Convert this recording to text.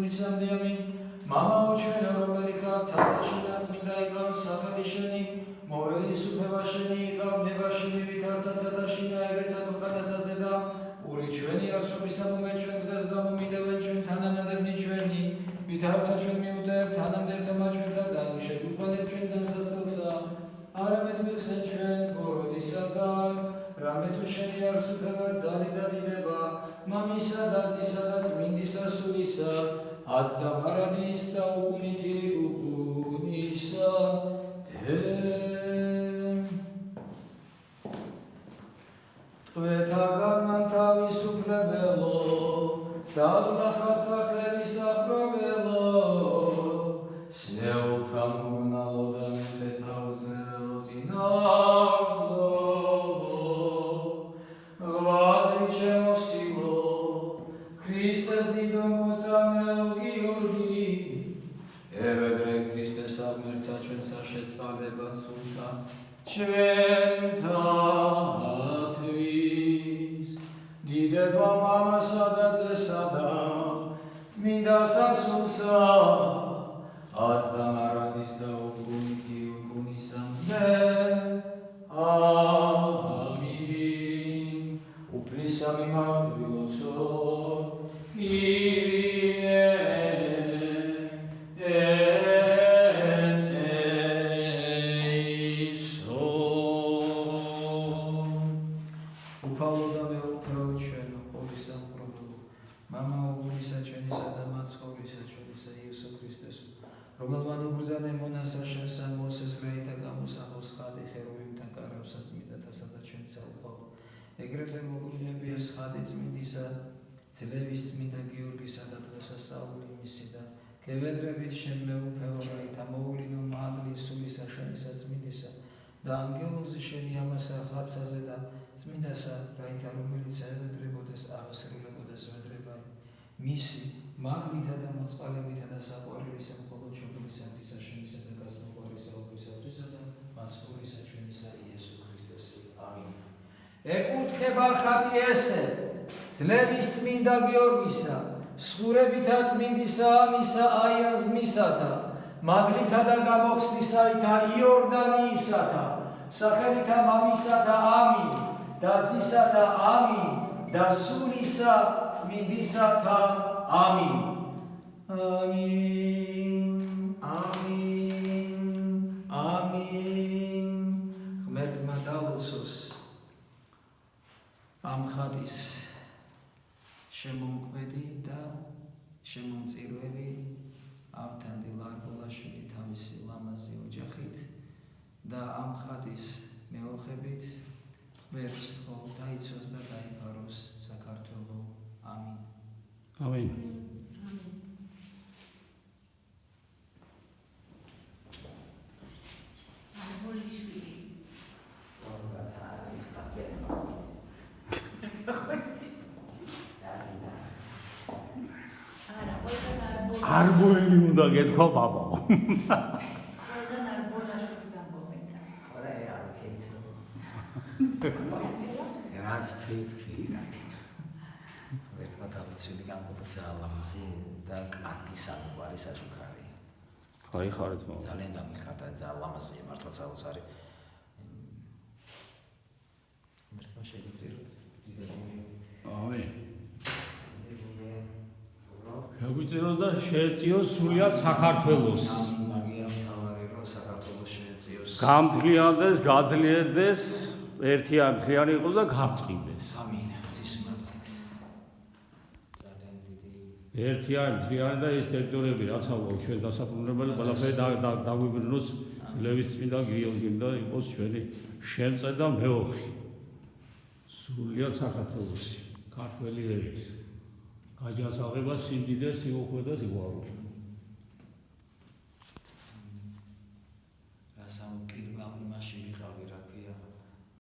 გულისამდე ამინ. მამაო ჩვენ რომელი ხარ ცალაშინა წმინდა იგავს სახელი შენი მოველისუფლება შენი იღავ ნება შენი ვით არცა ცალაშინა ეგეცა თუკანასაზე და პური ჩვენი არსობისა მომე ჩვენ დღეს გამომიდევენ ჩვენ თანანადები ჩვენი ვით არცა ჩვენ მიუდევთ თანამდებთა ჩვენთან და შეგვიყვანებ ჩვენ განსასწრელსა არამედ მიხსენ ჩვენ ბოროდისაგან რამე თუ შენი არსუფლება ძალი და დიდება მამისა და ძისა და წმინდისა სულისა ად და მარადის და უკუნითი უკუნისა ტვეთაგან თავისუფლებელო და გლახართა ხელის აპრობელო სნეულთა მურნალო და მეტეთაუზერელო წინავზოლო ღვაწლით შემოსილო ქრისტეს დიდო მოწამეო გიორგი ევედრე ქრისტეს აღმერთსა ჩვენ საშეწყალება სულთა ჩვენთათვის დიდება მამასა და ძესა და წმინდა სასულსა ად და მარადის და უკუნითი უკუნისამდე ამინ უფლისა მიმართვილოცო Kyrie რომელმან უბრძანე მონასა შენსა მოსეს რაითა გამოსახოს ხადი ხეროვიმთა კარავსა წმინდათასა და ჩვენსა უფალო ეგრეთვე მოგრუნებია ხადი წმინდისა ძლევის წმინდა გიორგისა და დღესასწაული მისი და გევედრებით შენ მეუფეო რაითა მოულინო მადლი სულისა შენისა წმინდისა და ანგელოზი შენი ამასა ხაცაზე და წმინდასა რაითა რომელიც ევედრებოდეს აღასრულებოდეს ვედრება მისი მაგლითა და მოწყალებითა და საყვარელისა მხოლოდ ჩვენისა ძისა შენისა და გასმოყვარისა უფლისათვისა და მაცხოვრისა ჩვენისა იესო ქრისტესი. ამინ. ეკურთხება ხატი ესე ძლევის წმინდა გიორგისა სხურებითა წმინდისა ამისა აიაზმისათა მაგლითა და გამოხსნისაითა იორდანიისათა სახელითა მამისათა ამინ და ძისათა ამინ და სულისა წმინდისათა ამინ. ამინ. ამინ. ამინ. ღმერთმა დაულოცოს ამ ხატის შემომკვეთი და შემომწირველი ავთანდი ლარბოლაშვილი თავისი ლამაზი ოჯახით და ამ ხატის მეოხებით ღმერთს თხოვ დაიცვას და დაიფაროს საქართველო. ამინ. ამინ. არბოელი უნდა გეთქვა ბაბა. რაც თქვი რა. ერთმა დავიცვილი გამყოფა ძალამზე და კარგი სამყარო სასუქარი. ხაი ხარეთ მო. ძალიან გამიხარდა ძალამზე მართლა ძალს არის. ერთმა შეიძლება ამინ. შეგვიწევს და შეეწიოს სულიად საქართველოს. მაგია მთავარი რომ საქართველოს შეეწიოს. გამთლიანდეს, გაძლიერდეს, ერთიანი იყოს და გამწყინდეს. ამინ. ღვთის მადლით. ძალიან დიდი ერთიანი და ეს ტერიტორიები რაც აუგო ჩვენ დასაბრუნებელი ყველაფერი დაგვიბრუნოს ლევის წმინდა გიორგიმ და იყოს ჩვენი შემწე და მეოხი. სულიად საქართველოსი, ქართველი ერის გაჯასაღება, სიმდიდრე, სიუხვე და სიყვარული.